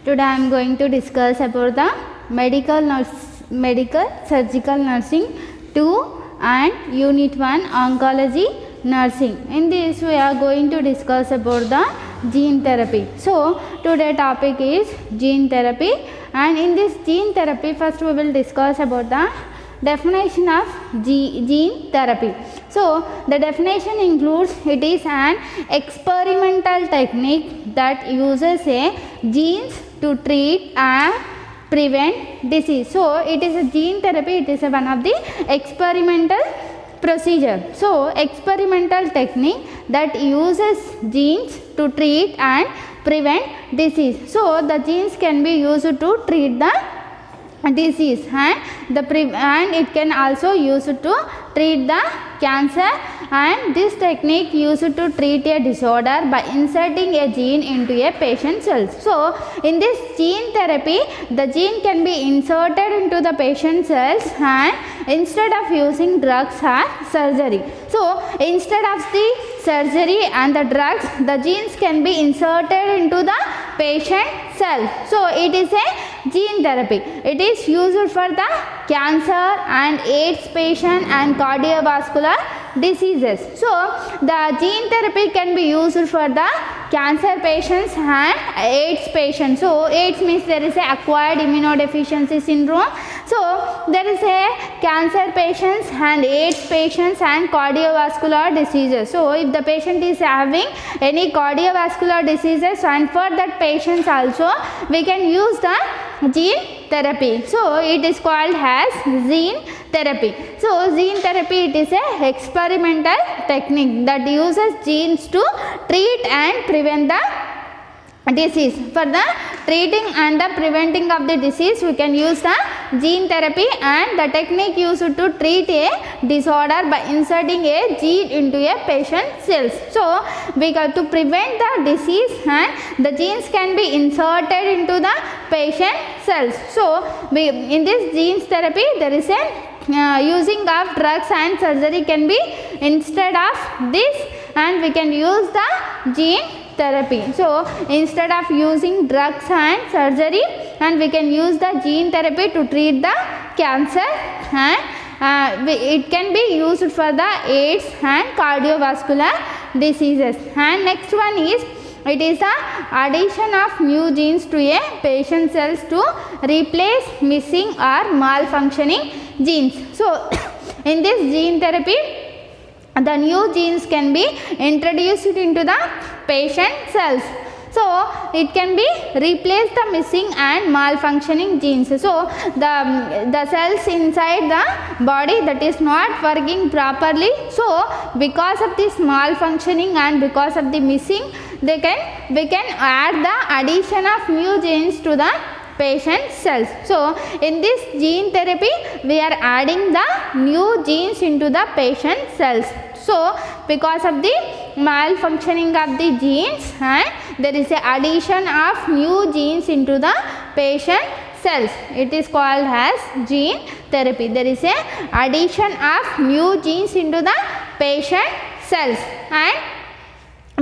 Today I am going to discuss about the medical surgical nursing 2 and unit 1 oncology nursing. In this we are going to discuss about the gene therapy. So today topic is gene therapy, and in this gene therapy first we will discuss about the definition of gene therapy. So the definition includes it is an experimental technique that uses a genes to treat and prevent disease. So it is a gene therapy, it is a one of the experimental procedure. So experimental technique that uses genes to treat and prevent disease. So the genes can be used to treat the disease and it can also used to treat the cancer, and this technique used to treat a disorder by inserting a gene into a patient's cells. So in this gene therapy the gene can be inserted into the patient's cells and instead of using drugs or surgery. So instead of the surgery and the drugs, the genes can be inserted into the patient cell. So it is a gene therapy. It is used for the cancer and AIDS patient and cardiovascular diseases. So the gene therapy can be used for the cancer patients and AIDS patients. So AIDS means there is a acquired immunodeficiency syndrome. So there is a cancer patients and AIDS patients and cardiovascular diseases. So if the patient is having any cardiovascular diseases, and for that patients also we can use the gene therapy. So it is called as gene therapy. So gene therapy, it is a experimental technique that uses genes to treat and prevent the disease. For the treating and the preventing of the disease we can use the gene therapy, and the technique used to treat a disorder by inserting a gene into a patient's cells. So we got to prevent the disease and the genes can be inserted into the patient cells. So in this gene therapy there is a using of drugs and surgery can be instead of this, and we can use the gene therapy. So instead of using drugs and surgery, and we can use the gene therapy to treat the cancer, and it can be used for the AIDS and cardiovascular diseases. And next one is, it is the addition of new genes to a patient cells to replace missing or malfunctioning genes. So in this gene therapy the new genes can be introduced into the patient cells. So it can be replace the missing and malfunctioning genes. So the cells inside the body that is not working properly, so because of this malfunctioning and because of the missing, we can add the addition of new genes to the patient cells. So in this gene therapy we are adding the new genes into the patient cells. So because of the malfunctioning of the genes, and there is a addition of new genes into the patient cells. It is called as gene therapy. There is a addition of new genes into the patient cells, and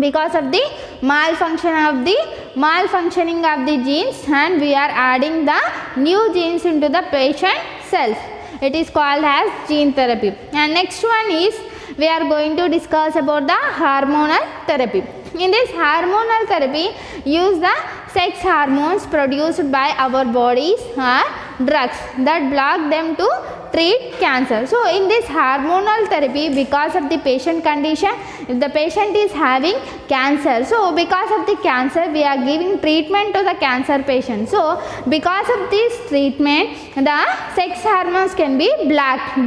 because of the malfunctioning of the genes, and we are adding the new genes into the patient cells. It is called as gene therapy. And next one is, we are going to discuss about the hormonal therapy. In this hormonal therapy, use the sex hormones produced by our bodies or drugs that block them to treat cancer. So in this hormonal therapy, because of the patient condition, if the patient is having cancer, so because of the cancer we are giving treatment to the cancer patient. So because of this treatment the sex hormones can be blocked.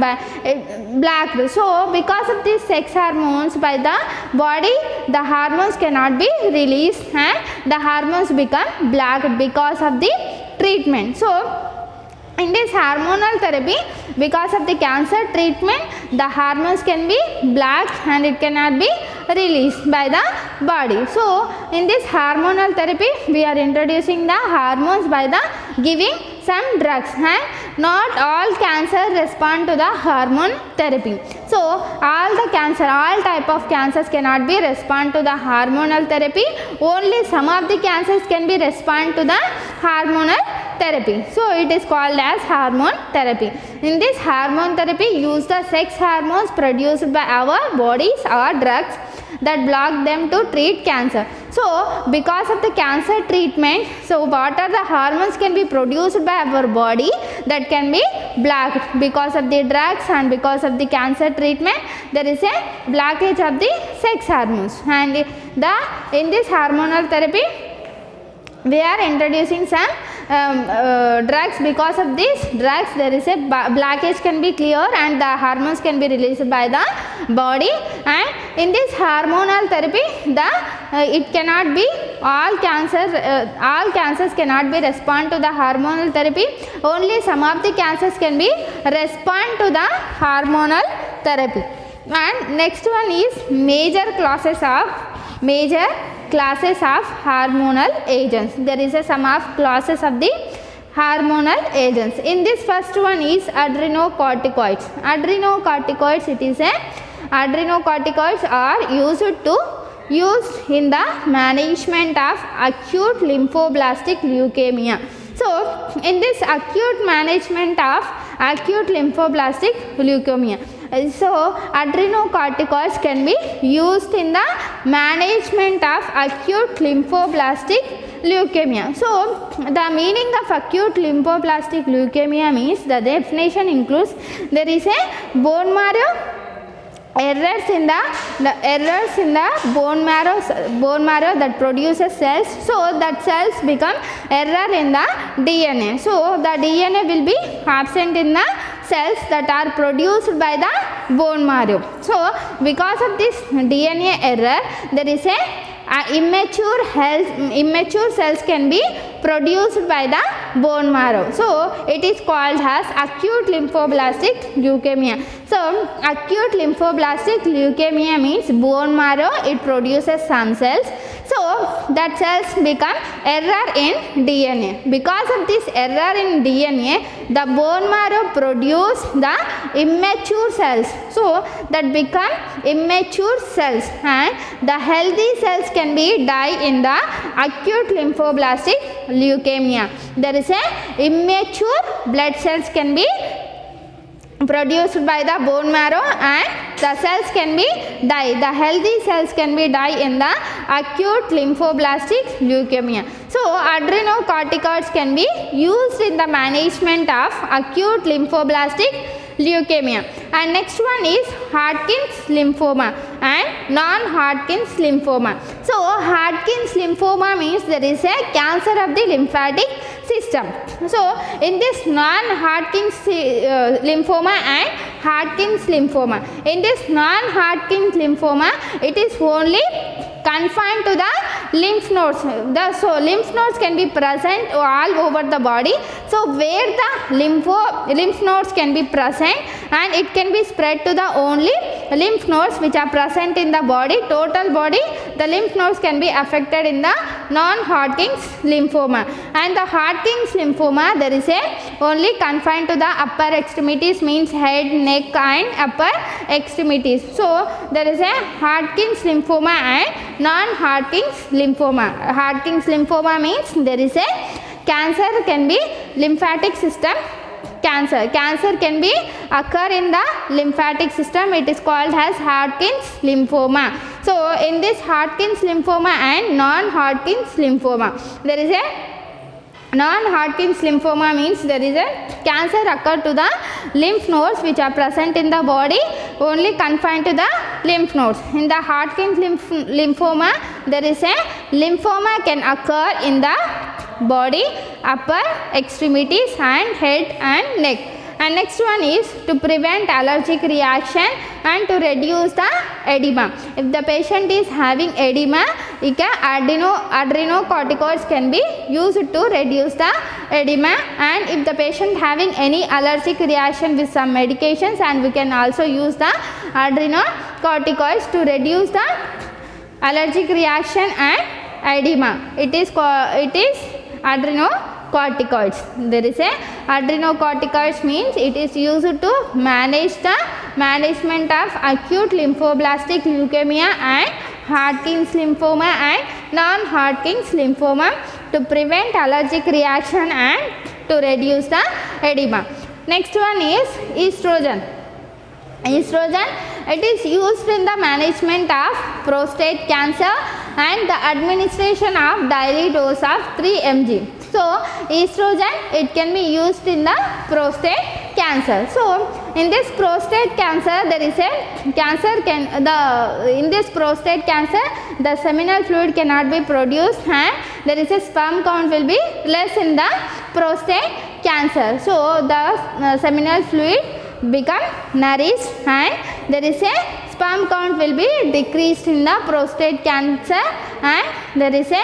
So because of these sex hormones by the body, the hormones cannot be released and the hormones become blocked because of the treatment. So in this hormonal therapy, because of the cancer treatment, the hormones can be blocked and it cannot be released by the body. So in this hormonal therapy we are introducing the hormones by the giving some drugs, and not all cancer respond to the hormone therapy. So all the cancer, all type of cancers cannot be respond to the hormonal therapy. Only some of the cancers can be respond to the hormonal therapy. So it is called as hormone therapy. In this hormone therapy, use the sex hormones produced by our bodies or drugs that block them to treat cancer. So because of the cancer treatment, so what are the hormones can be produced by our body that can be blocked because of the drugs, and because of the cancer treatment there is a blockage of the sex hormones. And in this hormonal therapy we are introducing some drugs. Because of these drugs there is a blockage can be clear and the hormones can be released by the body. And in this hormonal therapy it cannot be all cancers cannot be respond to the hormonal therapy. Only some of the cancers can be respond to the hormonal therapy. And next one is major classes of hormonal agents. There is a sum of classes of the hormonal agents. In this first one is adrenocorticoids. Adrenocorticoids are used in the management of acute lymphoblastic leukemia. So in this acute management of acute lymphoblastic leukemia, so adrenocorticoids can be used in the management of acute lymphoblastic leukemia. So the meaning of acute lymphoblastic leukemia means, the definition includes there is a bone marrow errors in the bone marrow that produces cells. So that cells become error in the DNA. So the DNA will be absent in the cells that are produced by the bone marrow. So because of this DNA error there is a immature cells can be produced by the bone marrow. So it is called as acute lymphoblastic leukemia. So acute lymphoblastic leukemia means bone marrow it produces some cells. So that cells become error in DNA. Because of this error in DNA, the bone marrow produce the immature cells. So that become immature cells, and the healthy cells can be die in the acute lymphoblastic leukemia. There is a immature blood cells can be produced by the bone marrow, and the cells can be die. The healthy cells can be die in the acute lymphoblastic leukemia. So adrenocorticoids can be used in the management of acute lymphoblastic leukemia. And next one is Hodgkin's lymphoma and non-Hodgkin's lymphoma. So Hodgkin's lymphoma means there is a cancer of the lymphatic system. So in this non-Hodgkin's lymphoma and Hodgkin's lymphoma, in this non-Hodgkin's lymphoma it is only confined to the lymph nodes. So lymph nodes can be present all over the body. So where the lymph nodes can be present, and it can be spread to the only lymph nodes which are present in the body, total body. The lymph nodes can be affected in the non-Hodgkin's lymphoma. And the Hodgkin's lymphoma there is a only confined to the upper extremities, means head, neck and upper extremities. So there is a Hodgkin's lymphoma and non-Hodgkin's lymphoma. Hodgkin's lymphoma means there is a cancer can be lymphatic system cancer. Cancer can be occur in the lymphatic system. It is called as Hodgkin's lymphoma. So in this Hodgkin's lymphoma and non-Hodgkin's lymphoma, there is a non-Hodgkin's lymphoma means there is a cancer occur to the lymph nodes which are present in the body, only confined to the lymph nodes. In the Hodgkin's lymphoma there is a lymphoma can occur in the body, upper extremities and head and neck. And next one is to prevent allergic reaction and to reduce the edema. If the patient is having edema, adrenocorticoids can be used to reduce the edema. And if the patient having any allergic reaction with some medications, and we can also use the adrenocorticoids to reduce the allergic reaction and edema. It is adrenocorticoids. adrenocorticoids. There is a adrenocorticoids means it is used to manage the management of acute lymphoblastic leukemia and Hodgkin's lymphoma and non-Hodgkin's lymphoma to prevent allergic reaction and to reduce the edema. Next one is estrogen. Estrogen, it is used in the management of prostate cancer and the administration of daily dose of 3 mg. So estrogen, it can be used in the prostate cancer. So in this prostate cancer, there is a in this prostate cancer, the seminal fluid cannot be produced and there is a sperm count will be less in the prostate cancer. So the seminal fluid become nourished and there is a sperm count will be decreased in the prostate cancer, and there is a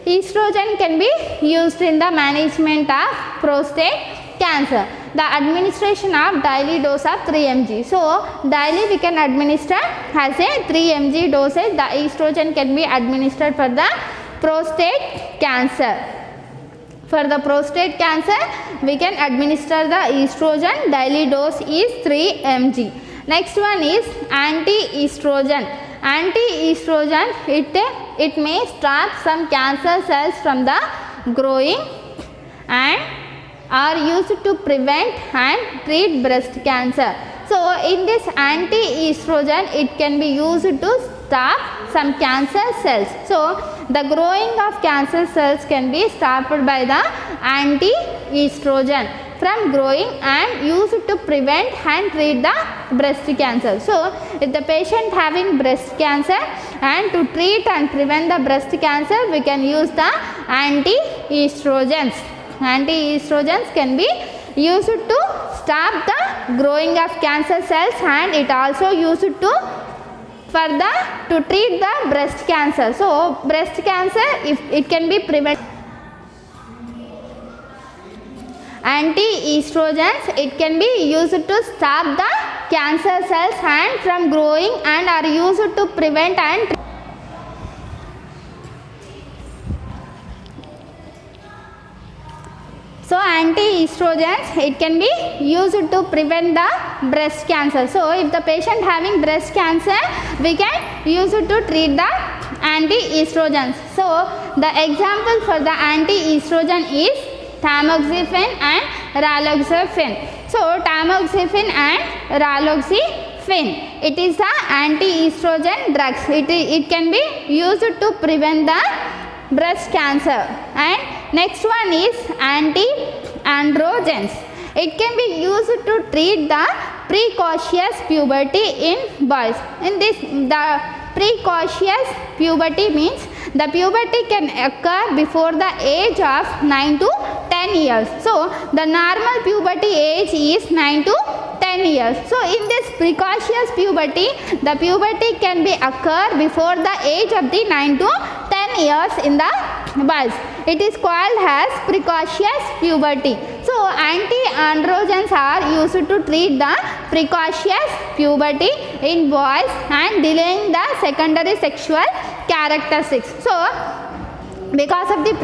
estrogen can be used in the management of prostate cancer. The administration of daily dose of 3 mg. So daily we can administer as a 3 mg dosage. The estrogen can be administered for the prostate cancer. For the prostate cancer, we can administer the estrogen. Daily dose is 3 mg. Next one is anti-estrogen. Anti-estrogen, it may stop some cancer cells from the growing and are used to prevent and treat breast cancer. So in this anti-estrogen, it can be used to stop some cancer cells. So the growing of cancer cells can be stopped by the anti-estrogen from growing and used to prevent and treat the breast cancer. So if the patient having breast cancer and to treat and prevent the breast cancer, we can use the anti-estrogens. Anti-estrogens can be used to stop the growing of cancer cells, and it also used to treat the breast cancer. So breast cancer, if it can be prevented. Anti-estrogens, it can be used to stop the cancer cells and from growing and are used to prevent and so anti-estrogens, it can be used to prevent the breast cancer. So if the patient having breast cancer, we can use it to treat the anti-estrogens. So the example for the anti-estrogen is tamoxifen and raloxifene. So tamoxifen and raloxifene, it is the anti-estrogen drugs. It can be used to prevent the breast cancer. And next one is antiandrogens. It can be used to treat the precocious puberty in boys. In this, the precocious puberty means the puberty can occur before the age of 9 to 10 years. So the normal puberty age is 9 to 10 years. So in this precocious puberty, the puberty can be occur before the age of the 9 to 10 years in the boys. It is called as precocious puberty. So antiandrogens are used to treat the precocious puberty in boys and delaying the secondary sexual characteristics. So because of the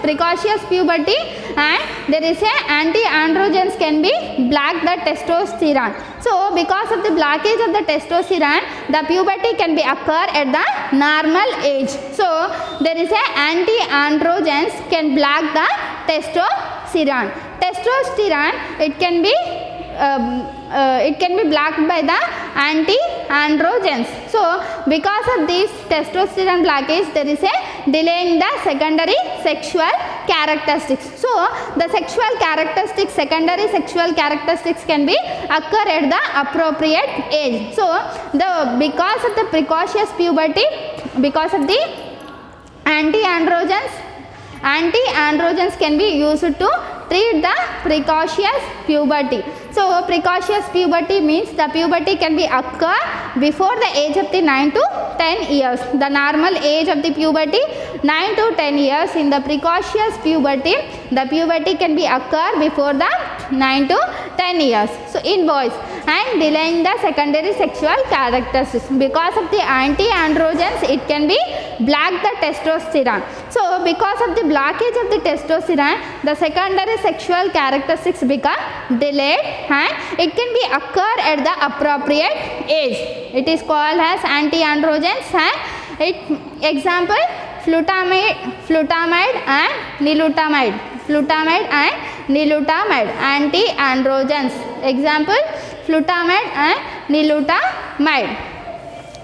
precocious puberty, and there is a antiandrogens can be block the testosterone. So because of the blockage of the testosterone, the puberty can be occur at the normal age. So there is a antiandrogens can block the testosterone. Testosterone, it can be blocked by the antiandrogens. So because of this testosterone blockage, there is a delay in the secondary sexual characteristics. So the secondary sexual characteristics can be occur at the appropriate age. So because of the precocious puberty, because of the antiandrogens can be used to treat the precocious puberty. So So precocious puberty means the puberty can be occur before the age of the 9 to 10 years. The normal age of the puberty 9 to 10 years. In the precocious puberty, the puberty can be occur before the 9 to 10 years. So in boys, and delaying the secondary sexual characteristics. Because of the antiandrogens, it can be block the testosterone. So because of the blockage of the testosterone, the secondary sexual characteristics become delayed and it can be occur at the appropriate age. It is called as antiandrogens, and it example flutamide and nilutamide. Flutamide and nilutamide, antiandrogens. Example flutamide and nilutamide.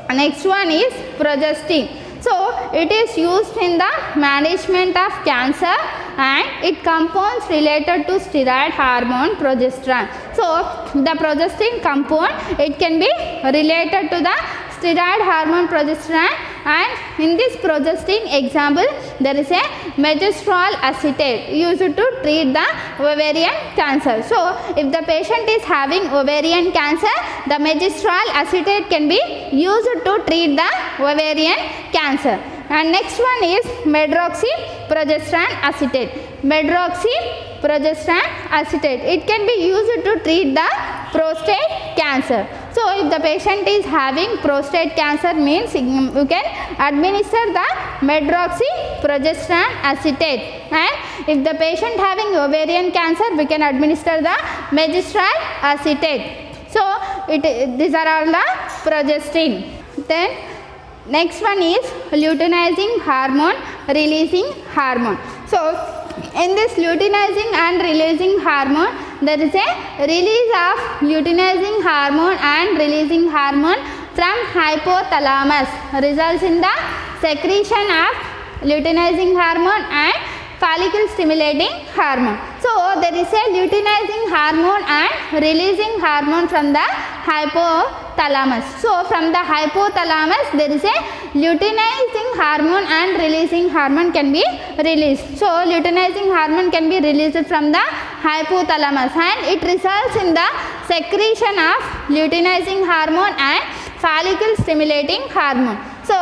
Next one is progestin. So it is used in the management of cancer and it compounds related to steroid hormone progesterone. So the progestin compound, it can be related to the steroid hormone progesterone, and in this progestin example there is a megestrol acetate used to treat the ovarian cancer. So if the patient is having ovarian cancer, the megestrol acetate can be used to treat the ovarian cancer. And next one is medroxyprogesterone acetate. Medroxyprogesterone acetate, it can be used to treat the prostate cancer. So if the patient is having prostate cancer means you can administer the medroxyprogesterone acetate, and if the patient having ovarian cancer, we can administer the megestrol acetate. So these are all the progestin. Then next one is luteinizing hormone releasing hormone. So in this luteinizing and releasing hormone, there is a release of luteinizing hormone and releasing hormone from hypothalamus, results in the secretion of luteinizing hormone and follicle stimulating hormone. So there is a luteinizing hormone and releasing hormone from the hypothalamus. So from the hypothalamus there is a luteinizing hormone and releasing hormone can be released. So luteinizing hormone can be released from the hypothalamus and it results in the secretion of luteinizing hormone and follicle stimulating hormone. So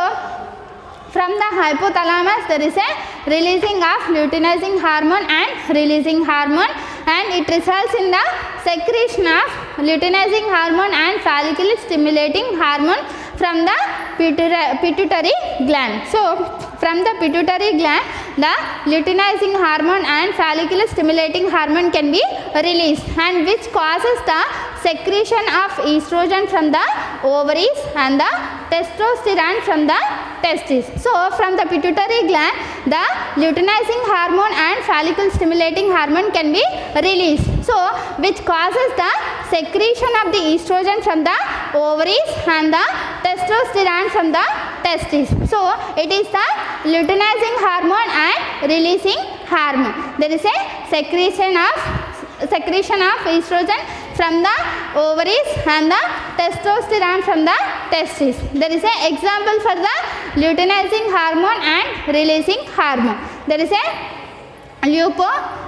from the hypothalamus there is a releasing of luteinizing hormone and releasing hormone, and it results in the secretion of luteinizing hormone and follicle stimulating hormone from the pituitary gland. So from the pituitary gland, the luteinizing hormone and follicle stimulating hormone can be released, and which causes the secretion of estrogen from the ovaries and the testosterone from the testes. So from the pituitary gland, the luteinizing hormone and follicle stimulating hormone can be released, so which causes the secretion of the estrogen from the ovaries and the testosterone from the testes. So it is the luteinizing hormone and releasing hormone. There is a secretion of estrogen from the ovaries and the testosterone from the testes. There is an example for the luteinizing hormone and releasing hormone. There is a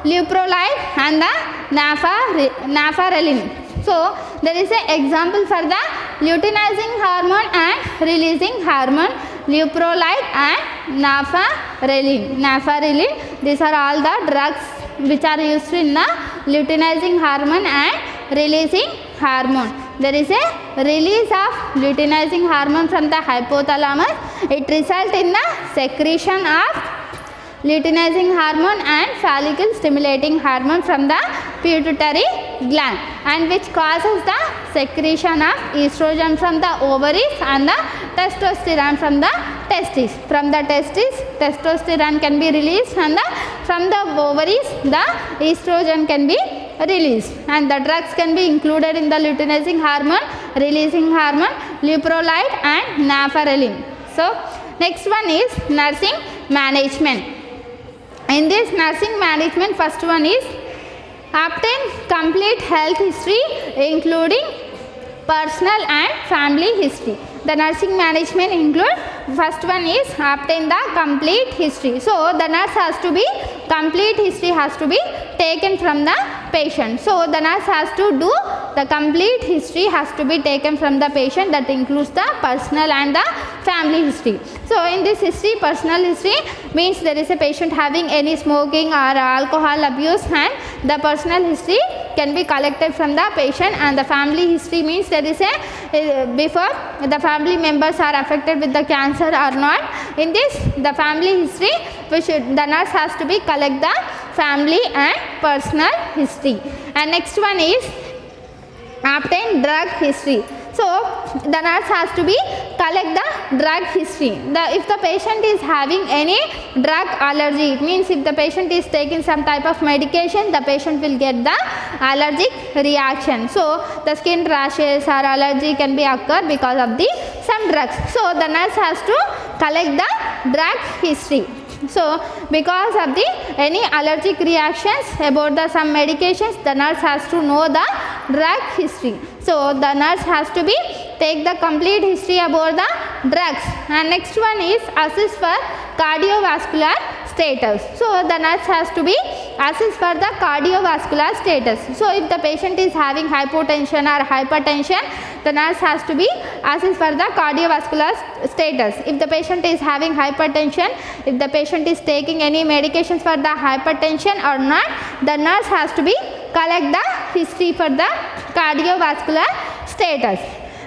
leuprolide and the nafarelin. So there is an example for the luteinizing hormone and releasing hormone, leuprolide and nafarelin. These are all the drugs which are used in the luteinizing hormone and releasing hormone. There is a release of luteinizing hormone from the hypothalamus. It results in the secretion of luteinizing hormone and follicle stimulating hormone from the pituitary gland, and which causes the secretion of estrogen from the ovaries and the testosterone from the testes. From the testes, testosterone can be released, and from the ovaries the estrogen can be released, and the drugs can be included in the luteinizing hormone, releasing hormone, leuprolide and nafarelin. So next one is nursing management. In this nursing management, first one is obtain complete health history including personal and family history. The nursing management include, first one is obtain the complete history. So the nurse has to be, complete history has to be taken from the patient. So the nurse has to do the complete history has to be taken from the patient, that includes the personal and the family history. So in this history, personal history means there is a patient having any smoking or alcohol abuse, and the personal history can be collected from the patient. And the family history means there is a before the family members are affected with the cancer or not. In this, the family history, the nurse has to be collect the family and personal history. And next one is obtain drug history. So the nurse has to be collect the drug history. If the patient is having any drug allergy, it means if the patient is taking some type of medication, the patient will get the allergic reaction. So the skin rashes or allergy can be occur because of the some drugs. So the nurse has to collect the drug history. So because of the any allergic reactions about the some medications, the nurse has to know the drug history. So the nurse has to be take the complete history about the drugs. And next one is assess for cardiovascular status. So the nurse has to be assess for the cardiovascular status. So if the patient is having hypotension or hypertension, the nurse has to be assess for the cardiovascular status. If the patient is having hypertension, if the patient is taking any medications for the hypertension or not, the nurse has to be collect the history for the cardiovascular status.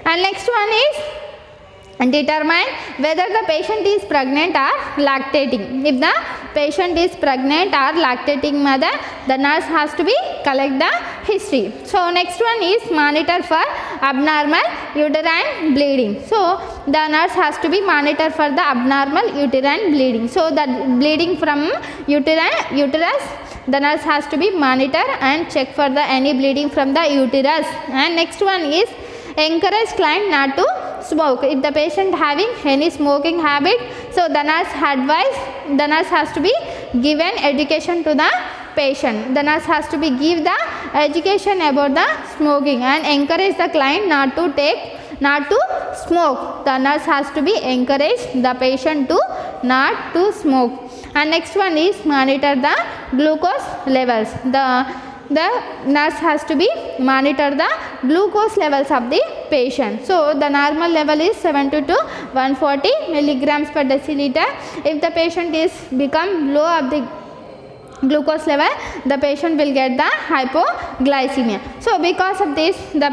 And next one is determine whether the patient is pregnant or lactating. If the patient is pregnant or lactating mother, the nurse has to be collect the history. So next one is monitor for abnormal uterine bleeding. So the nurse has to be monitor for the abnormal uterine bleeding. So the bleeding from uterus, the nurse has to be monitor and check for the any bleeding from the uterus. And next one is encourage client not to smoke. If the patient having any smoking habit, so the nurse has to be given education to the patient. The nurse has to be give the education about the smoking and encourage the client not to smoke. The nurse has to be encourage the patient to not to smoke. And next one is monitor the glucose levels. The nurse has to be monitor the glucose levels of the patient. So the normal level is 70 to 140 milligrams per deciliter. If the patient is become low of the glucose level, the patient will get the hypoglycemia. So because of this, the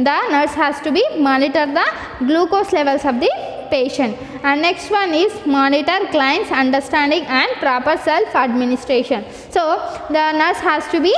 nurse has to be monitor the glucose levels of the patient. And next one is monitor client's understanding and proper self administration. So the nurse has to be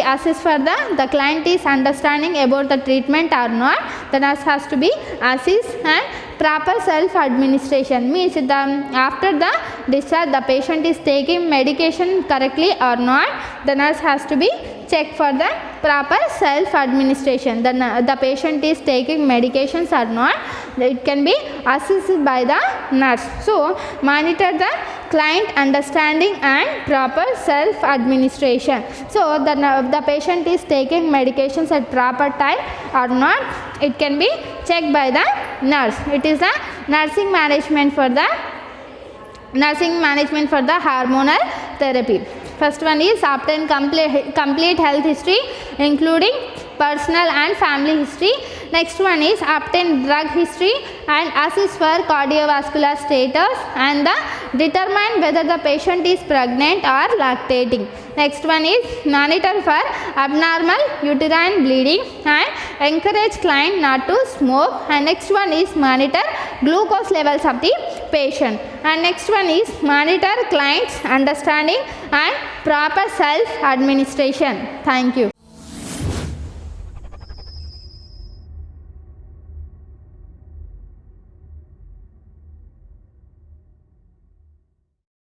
assessed for the client is understanding about the treatment or not. The nurse has to be assessed, and proper self administration means after the discharge, the patient is taking medication correctly or not. The nurse has to be check for the proper self administration. The patient is taking medications or not, it can be assessed by the nurse. So monitor the client understanding and proper self administration. So the patient is taking medications at proper time or not, it can be checked by the nurse. It is a nursing management for the hormonal therapy. First one is obtain complete health history including personal and family history. Next one is obtain drug history and assess for cardiovascular status and determine whether the patient is pregnant or lactating. Next one is monitor for abnormal uterine bleeding and encourage client not to smoke. And next one is monitor glucose levels of the patient. And next one is monitor client's understanding and proper self administration. Thank you.